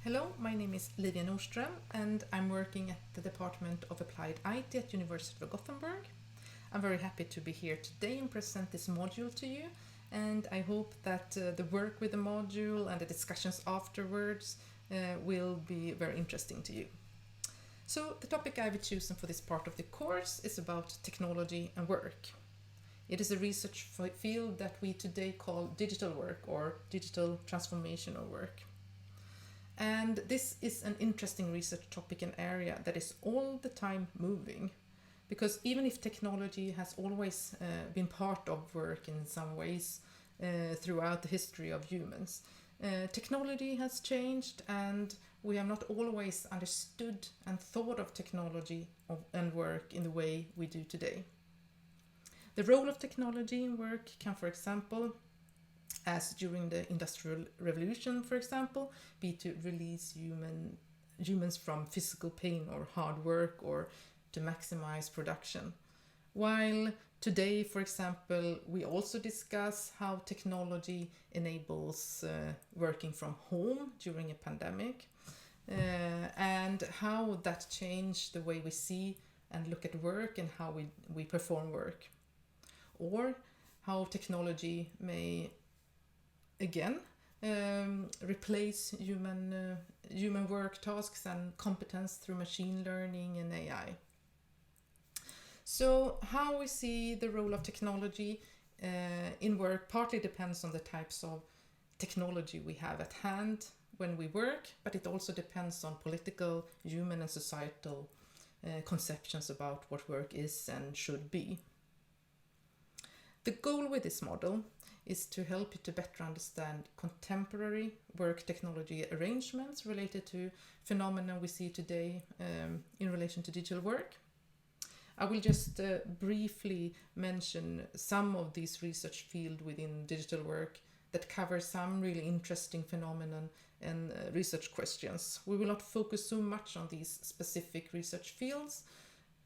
Hello, my name is Livia Nordström and I'm working at the Department of Applied IT at University of Gothenburg. I'm very happy to be here today and present this module to you, and I hope that the work with the module and the discussions afterwards will be very interesting to you. So the topic I've chosen for this part of the course is about technology and work. It is a research field that we today call digital work or digital transformational work. And this is an interesting research topic and area that is all the time moving. Because even if technology has always been part of work in some ways throughout the history of humans, technology has changed and we have not always understood and thought of technology and work in the way we do today. The role of technology in work can, for example, as during the Industrial Revolution, for example, be to release humans from physical pain or hard work or to maximize production. While today, for example, we also discuss how technology enables working from home during a pandemic and how that changed the way we see and look at work and how we perform work. Or how technology may again replace human work tasks and competence through machine learning and AI. So how we see the role of technology in work partly depends on the types of technology we have at hand when we work, but it also depends on political, human and societal conceptions about what work is and should be. The goal with this model is to help you to better understand contemporary work technology arrangements related to phenomena we see today in relation to digital work. I will just briefly mention some of these research fields within digital work that cover some really interesting phenomena and research questions. We will not focus so much on these specific research fields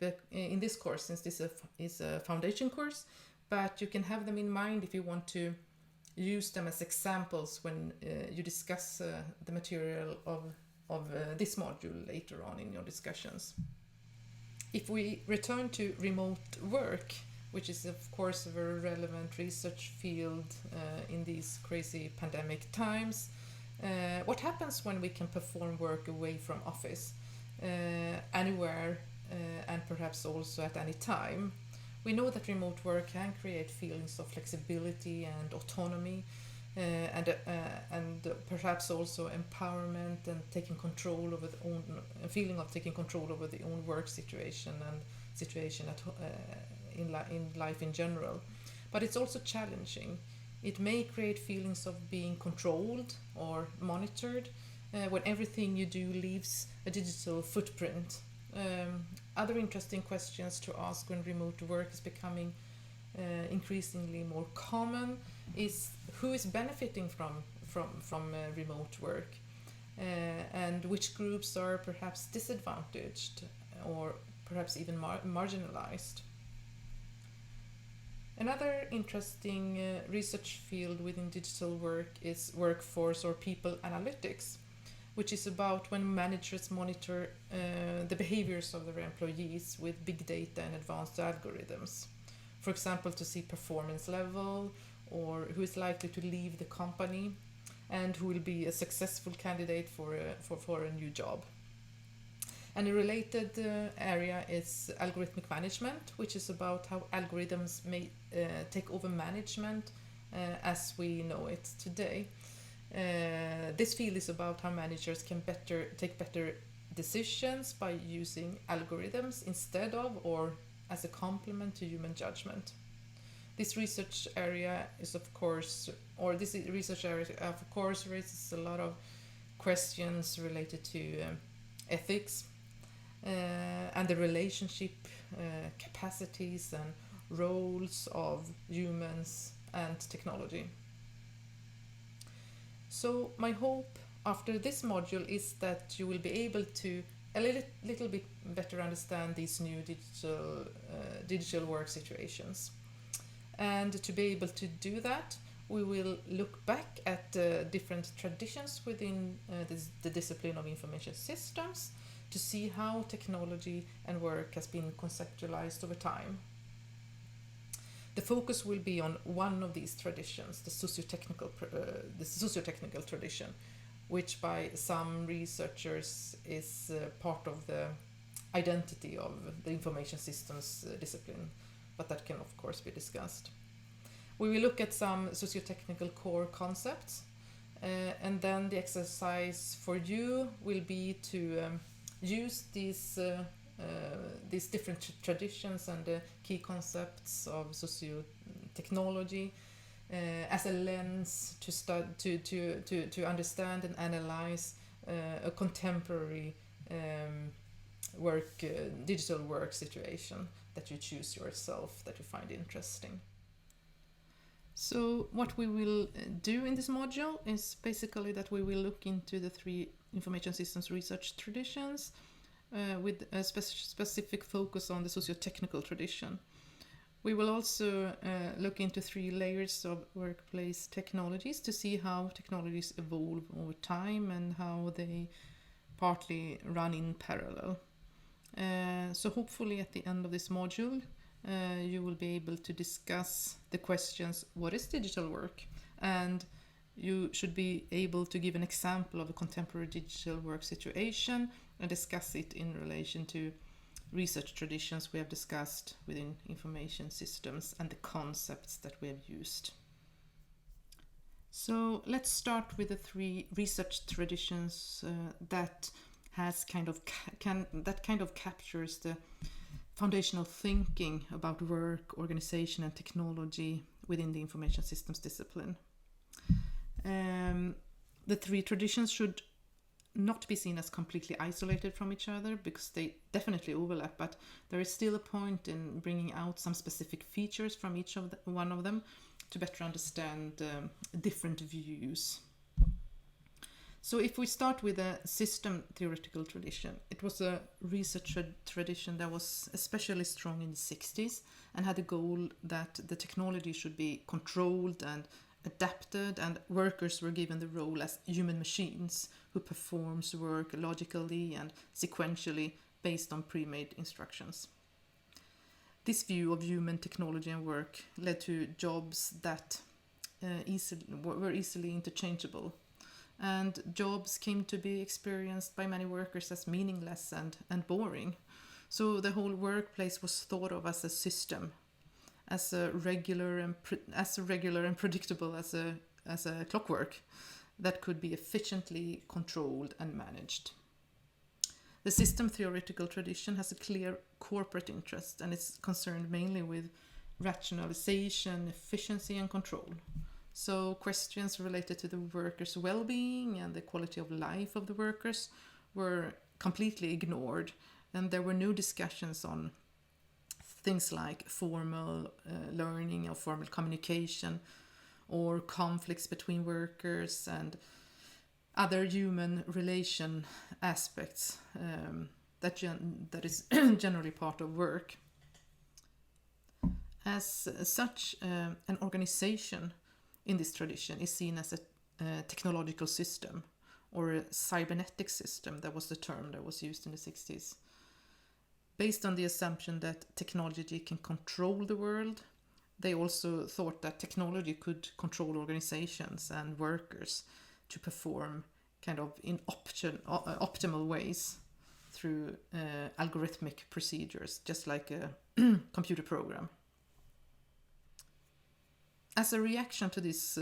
but in this course, since this is a foundation course, but you can have them in mind if you want to use them as examples when you discuss the material of this module later on in your discussions. If we return to remote work, which is of course a very relevant research field in these crazy pandemic times, what happens when we can perform work away from office, anywhere, and perhaps also at any time? We know that remote work can create feelings of flexibility and autonomy, and perhaps also empowerment and taking control over the own a feeling of taking control over the own work situation and situation in life in general. But it's also challenging. It may create feelings of being controlled or monitored when everything you do leaves a digital footprint. Other interesting questions to ask when remote work is becoming increasingly more common is who is benefiting from remote work and which groups are perhaps disadvantaged or perhaps even marginalized. Another interesting research field within digital work is workforce or people analytics, which is about when managers monitor the behaviors of their employees with big data and advanced algorithms. For example, to see performance level or who is likely to leave the company and who will be a successful candidate for a new job. And a related area is algorithmic management, which is about how algorithms may take over management as we know it today. This field is about how managers can take better decisions by using algorithms instead of or as a complement to human judgment. This research area raises a lot of questions related to ethics and the relationship, capacities and roles of humans and technology. So my hope after this module is that you will be able to a little bit better understand these new digital work situations. And to be able to do that, we will look back at different traditions within the discipline of information systems to see how technology and work has been conceptualized over time. The focus will be on one of these traditions, the socio-technical tradition, which by some researchers is part of the identity of the information systems discipline, but that can of course be discussed. We will look at some socio-technical core concepts, and then the exercise for you will be to use these different traditions and the key concepts of socio-technology as a lens to understand and analyze a contemporary digital work situation that you choose yourself, that you find interesting. So what we will do in this module is basically that we will look into the 3 information systems research traditions with a specific focus on the socio-technical tradition. We will also look into 3 layers of workplace technologies to see how technologies evolve over time and how they partly run in parallel. So hopefully at the end of this module you will be able to discuss the questions, what is digital work? And you should be able to give an example of a contemporary digital work situation and discuss it in relation to research traditions we have discussed within information systems and the concepts that we have used. So let's start with the 3 research traditions that kind of captures the foundational thinking about work, organization and technology within the information systems discipline. The 3 traditions should not be seen as completely isolated from each other because they definitely overlap, but there is still a point in bringing out some specific features from each of one of them to better understand different views. So if we start with a system theoretical tradition, it was a research tradition that was especially strong in the 60s and had the goal that the technology should be controlled and adapted, and workers were given the role as human machines who performs work logically and sequentially based on pre-made instructions. This view of human technology and work led to jobs that were easily interchangeable, and jobs came to be experienced by many workers as meaningless and boring. So the whole workplace was thought of as a system, as regular and predictable as a clockwork that could be efficiently controlled and managed. The system theoretical tradition has a clear corporate interest and is concerned mainly with rationalization, efficiency and control. So questions related to the workers' well-being and the quality of life of the workers were completely ignored, and there were no discussions on things like formal learning or formal communication or conflicts between workers and other human relation aspects that is generally part of work. As such, an organization in this tradition is seen as a technological system, or a cybernetic system. That was the term that was used in the 60s. Based on the assumption that technology can control the world, they also thought that technology could control organizations and workers to perform kind of in optimal ways through algorithmic procedures, just like a computer program. As a reaction to this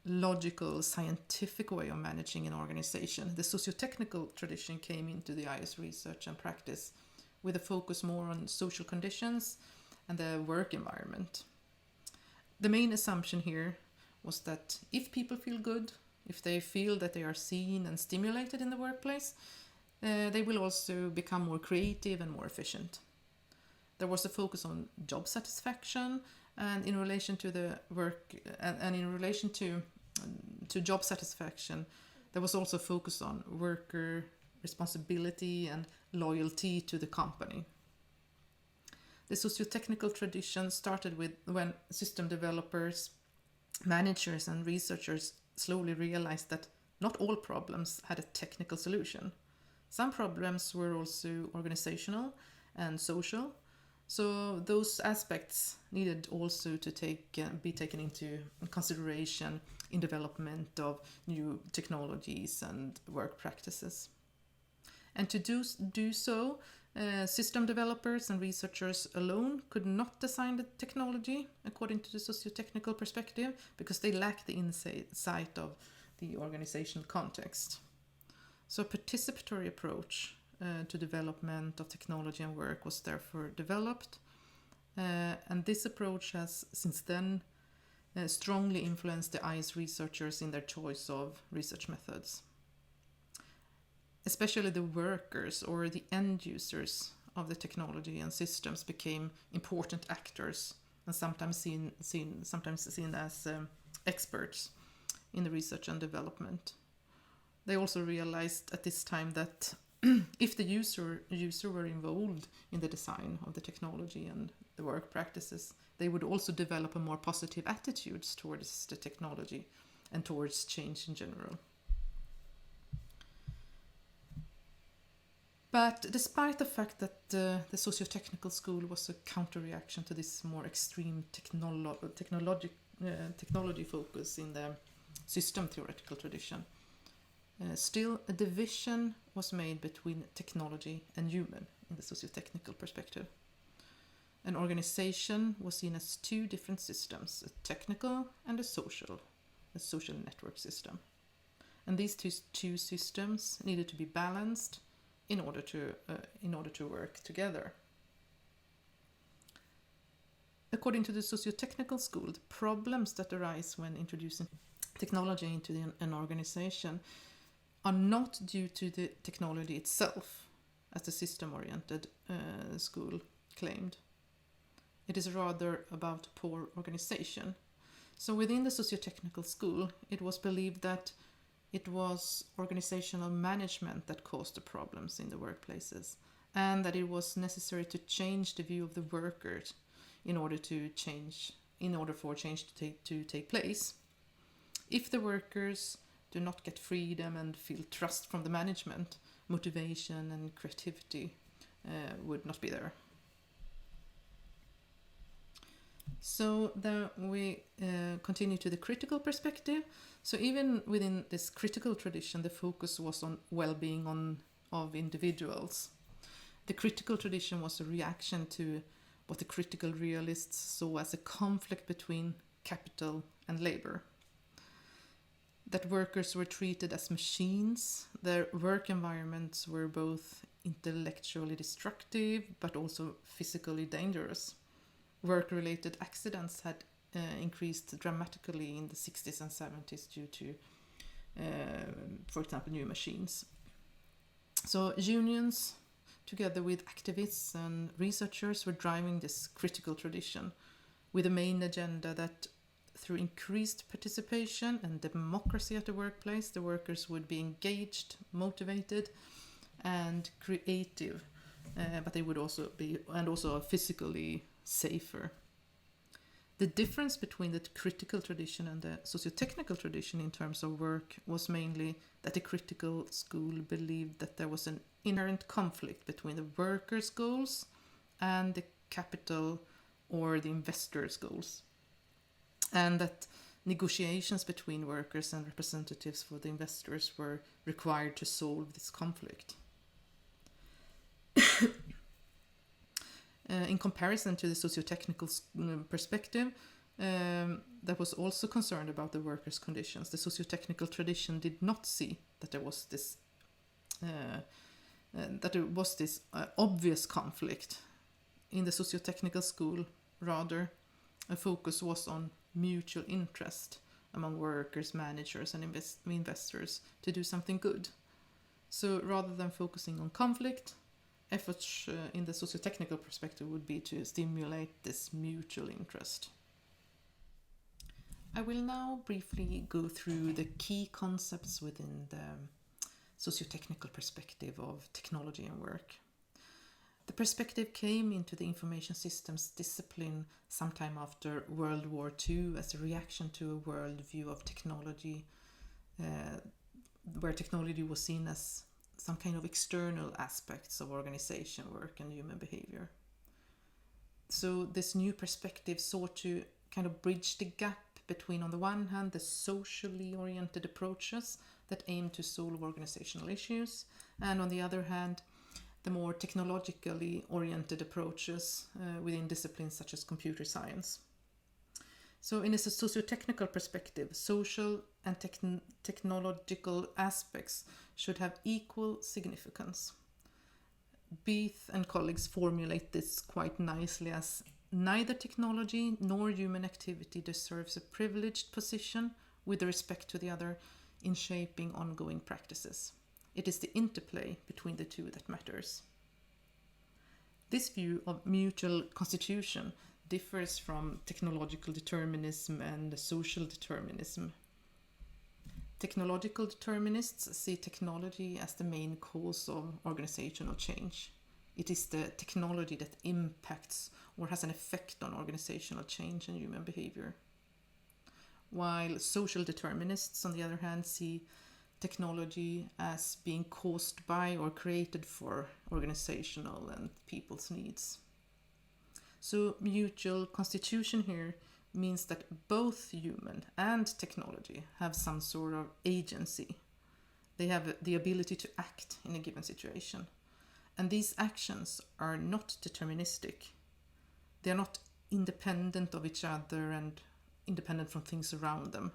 logical, scientific way of managing an organization, the socio-technical tradition came into the IS research and practice with a focus more on social conditions and the work environment. The main assumption here was that if people feel good, if they feel that they are seen and stimulated in the workplace, they will also become more creative and more efficient. There was a focus on job satisfaction, and in relation to the work and in relation to job satisfaction, there was also focus on worker responsibility and loyalty to the company. The socio-technical tradition started with when system developers managers and researchers slowly realized that not all problems had a technical solution. Some problems were also organizational and social, so those aspects needed also to be taken into consideration in development of new technologies and work practices. And to do so, system developers and researchers alone could not design the technology according to the socio-technical perspective because they lack the insight of the organizational context. So a participatory approach to development of technology and work was therefore developed, and this approach has since then strongly influenced the IS researchers in their choice of research methods. Especially the workers or the end users of the technology and systems became important actors and sometimes seen as experts in the research and development. They also realized at this time that if the user were involved in the design of the technology and the work practices, they would also develop a more positive attitudes towards the technology and towards change in general. But despite the fact that the socio-technical school was a counter-reaction to this more extreme technology focus in the system theoretical tradition, still a division was made between technology and human in the socio-technical perspective. An organization was seen as two different systems, a technical and a social network system. And these two systems needed to be balanced in order to work together. According to the socio-technical school, the problems that arise when introducing technology into an organization are not due to the technology itself, as the system-oriented school claimed. It is rather about poor organization. So within the socio-technical school, it was believed that it was organizational management that caused the problems in the workplaces, and that it was necessary to change the view of the workers in order for change to take place. If the workers do not get freedom and feel trust from the management, motivation and creativity would not be there. So then we continue to the critical perspective. So even within this critical tradition, the focus was on well-being of individuals. The critical tradition was a reaction to what the critical realists saw as a conflict between capital and labor. That workers were treated as machines, their work environments were both intellectually destructive but also physically dangerous. Work-related accidents had increased dramatically in the 60s and 70s due to, for example, new machines. So unions, together with activists and researchers, were driving this critical tradition with a main agenda that through increased participation and democracy at the workplace, the workers would be engaged, motivated, and creative, but they would also be, and also physically safer. The difference between the critical tradition and the socio-technical tradition in terms of work was mainly that the critical school believed that there was an inherent conflict between the workers' goals and the capital or the investors' goals, and that negotiations between workers and representatives for the investors were required to solve this conflict. In comparison to the socio-technical perspective, that was also concerned about the workers' conditions. The socio-technical tradition did not see that there was this obvious conflict. In the socio-technical school, rather, a focus was on mutual interest among workers, managers, and investors to do something good. So rather than focusing on conflict, efforts in the socio-technical perspective would be to stimulate this mutual interest. I will now briefly go through the key concepts within the socio-technical perspective of technology and work. The perspective came into the information systems discipline sometime after World War II as a reaction to a worldview of technology, where technology was seen as some kind of external aspects of organization, work, and human behavior. So this new perspective sought to kind of bridge the gap between, on the one hand, the socially oriented approaches that aim to solve organizational issues, and on the other hand, the more technologically oriented approaches within disciplines such as computer science. So in a socio-technical perspective, social and technological aspects should have equal significance. Beath and colleagues formulate this quite nicely as neither technology nor human activity deserves a privileged position with respect to the other in shaping ongoing practices. It is the interplay between the two that matters. This view of mutual constitution differs from technological determinism and social determinism. Technological determinists see technology as the main cause of organizational change. It is the technology that impacts or has an effect on organizational change and human behavior. While social determinists, on the other hand, see technology as being caused by or created for organizational and people's needs. So mutual constitution here means that both human and technology have some sort of agency. They have the ability to act in a given situation. And these actions are not deterministic. They are not independent of each other and independent from things around them.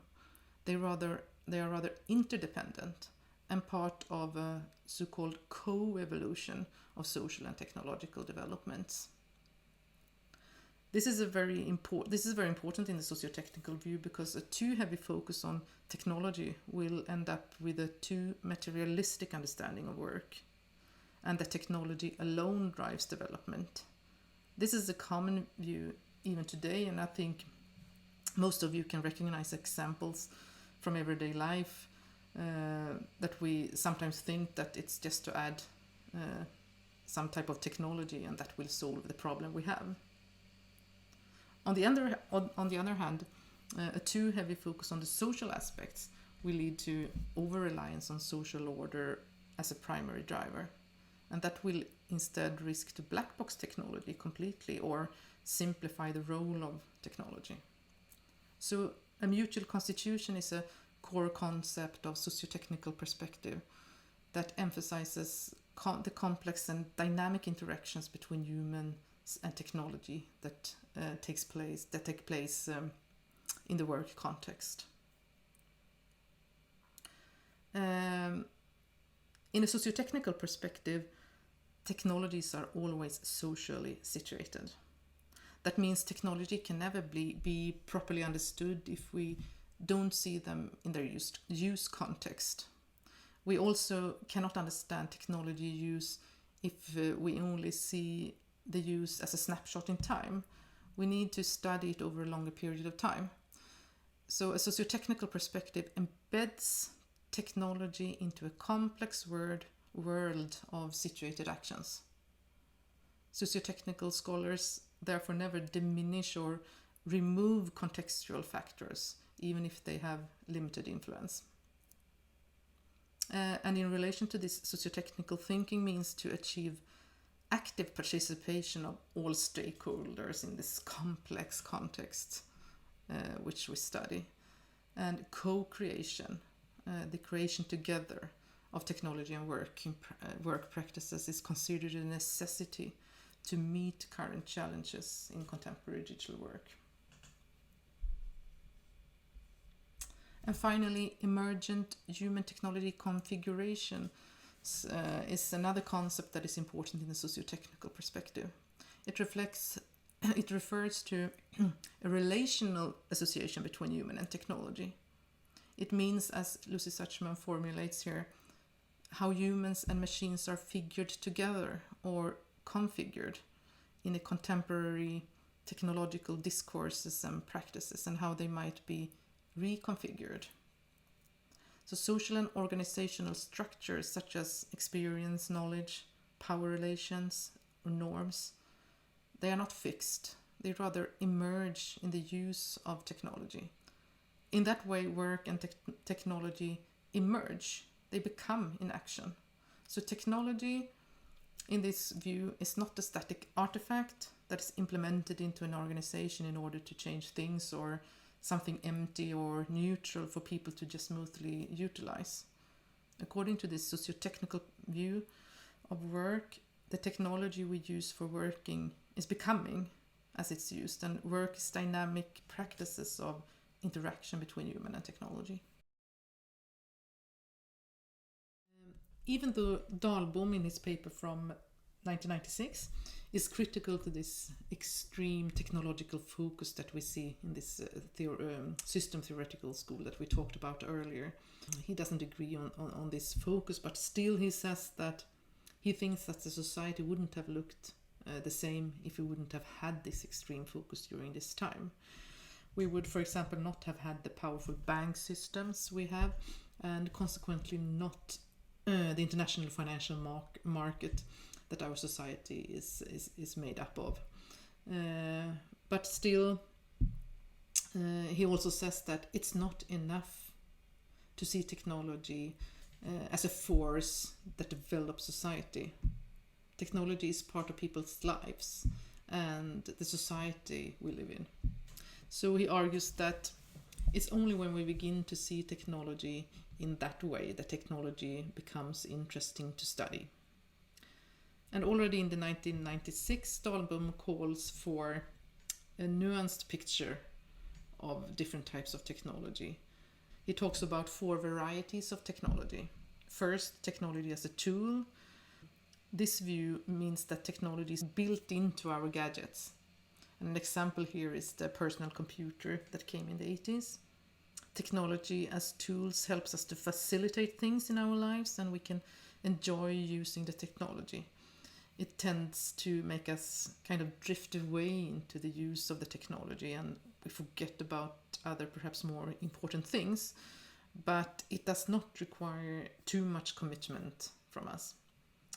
They are rather interdependent and part of a so-called co-evolution of social and technological developments. This is very important in the socio-technical view because a too heavy focus on technology will end up with a too materialistic understanding of work, and that technology alone drives development. This is a common view even today, and I think most of you can recognize examples from everyday life that we sometimes think that it's just to add some type of technology and that will solve the problem we have. On the other hand, a too heavy focus on the social aspects will lead to over-reliance on social order as a primary driver. And that will instead risk to black box technology completely or simplify the role of technology. So a mutual constitution is a core concept of socio-technical perspective that emphasizes the complex and dynamic interactions between humans and technology that take place in the work context. In a socio-technical perspective, technologies are always socially situated. That means technology can never be properly understood if we don't see them in their use context. We also cannot understand technology use if we only see the use as a snapshot in time. We need to study it over a longer period of time. So a socio-technical perspective embeds technology into a complex world of situated actions. Socio-technical scholars therefore never diminish or remove contextual factors, even if they have limited influence. And in relation to this, socio-technical thinking means to achieve active participation of all stakeholders in this complex context which we study, and co-creation, the creation together of technology and work practices is considered a necessity to meet current challenges in contemporary digital work. And finally, emergent human technology configuration is another concept that is important in the socio-technical perspective. It refers to a relational association between human and technology. It means, as Lucy Suchman formulates here, how humans and machines are figured together or configured in a contemporary technological discourses and practices, and how they might be reconfigured. So social and organizational structures such as experience, knowledge, power relations, or norms. They are not fixed. They rather emerge in the use of technology. In that way, work and technology emerge. They become in action. So technology, in this view, is not a static artifact that is implemented into an organization in order to change things, or something empty or neutral for people to just smoothly utilize. According to this socio-technical view of work, the technology we use for working is becoming as it's used, and work is dynamic practices of interaction between human and technology. Even though Dahlbom, in his paper from 1996, is critical to this extreme technological focus that we see in this system theoretical school that we talked about earlier. He doesn't agree on this focus, but still he says that he thinks that the society wouldn't have looked the same if we wouldn't have had this extreme focus during this time. We would, for example, not have had the powerful bank systems we have, and consequently not the international financial market that our society is made up of. But still, he also says that it's not enough to see technology as a force that develops society. Technology is part of people's lives and the society we live in. So he argues that it's only when we begin to see technology in that way that technology becomes interesting to study. And already in the 1996, Dahlbom calls for a nuanced picture of different types of technology. He talks about 4 varieties of technology. First, technology as a tool. This view means that technology is built into our gadgets. An example here is the personal computer that came in the 80s. Technology as tools helps us to facilitate things in our lives, and we can enjoy using the technology. It tends to make us kind of drift away into the use of the technology, and we forget about other, perhaps more important things, but it does not require too much commitment from us.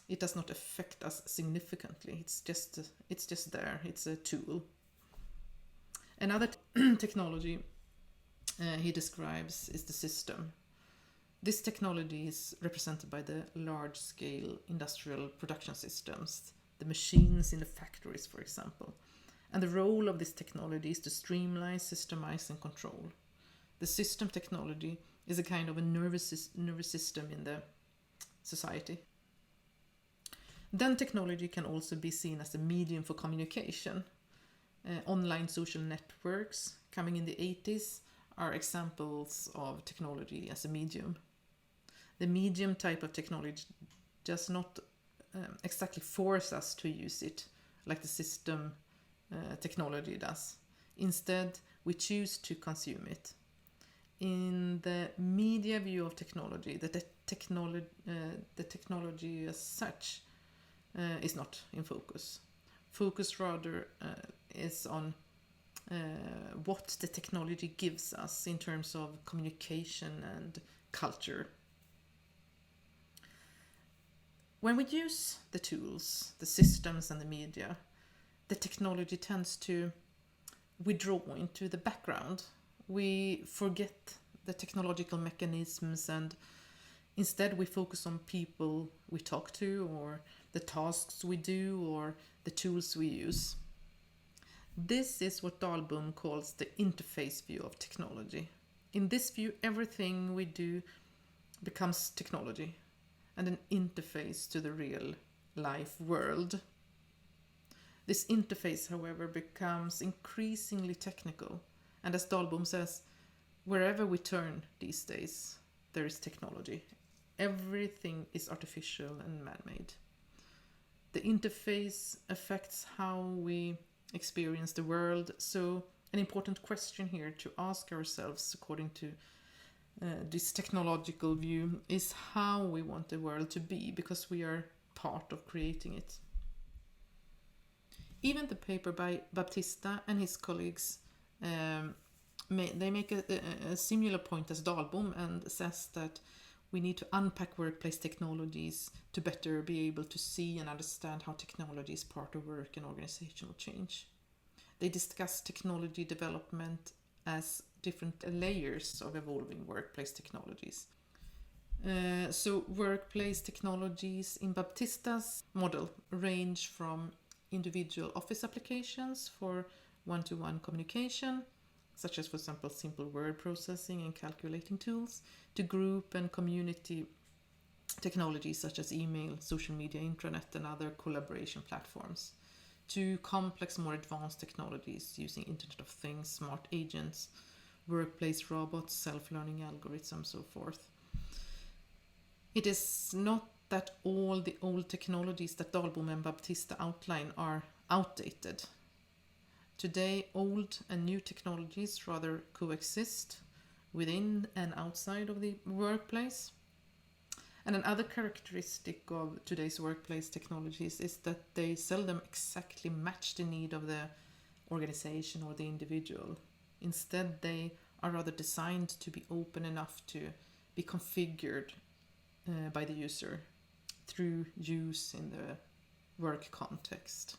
It does not affect us significantly. It's just there. It's a tool. Another technology he describes is the system. This technology is represented by the large-scale industrial production systems, the machines in the factories, for example. And the role of this technology is to streamline, systemize, and control. The system technology is a kind of a nervous system in the society. Then technology can also be seen as a medium for communication. Online social networks coming in the 80s are examples of technology as a medium. The medium type of technology does not exactly force us to use it like the system technology does. Instead, we choose to consume it. In the media view of technology, the technology as such is not in focus. Focus rather is on what the technology gives us in terms of communication and culture. When we use the tools, the systems and the media, the technology tends to withdraw into the background. We forget the technological mechanisms, and instead we focus on people we talk to, or the tasks we do, or the tools we use. This is what Dahlbom calls the interface view of technology. In this view, everything we do becomes technology and an interface to the real life world. This interface, however, becomes increasingly technical, and as Dahlbom says, wherever we turn these days, there is technology. Everything is artificial and man-made. The interface affects how we experience the world, so an important question here to ask ourselves, according to this technological view, is how we want the world to be, because we are part of creating it. Even the paper by Baptista and his colleagues, they make a similar point as Dahlbom, and says that we need to unpack workplace technologies to better be able to see and understand how technology is part of work and organizational change. They discuss technology development as different layers of evolving workplace technologies. So workplace technologies in Baptista's model range from individual office applications for one-to-one communication, such as, for example, simple word processing and calculating tools, to group and community technologies such as email, social media, intranet, and other collaboration platforms, to complex, more advanced technologies using Internet of Things, smart agents, workplace robots, self-learning algorithms, and so forth. It is not that all the old technologies that Dahlbom and Baptista outline are outdated. Today, old and new technologies rather coexist within and outside of the workplace. And another characteristic of today's workplace technologies is that they seldom exactly match the need of the organization or the individual. Instead, they are rather designed to be open enough to be configured by the user through use in the work context.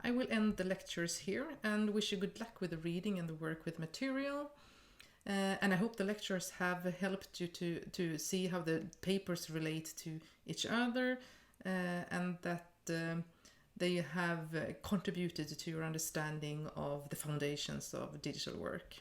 I will end the lectures here and wish you good luck with the reading and the work with material. And I hope the lectures have helped you to see how the papers relate to each other, and that they have contributed to your understanding of the foundations of digital work.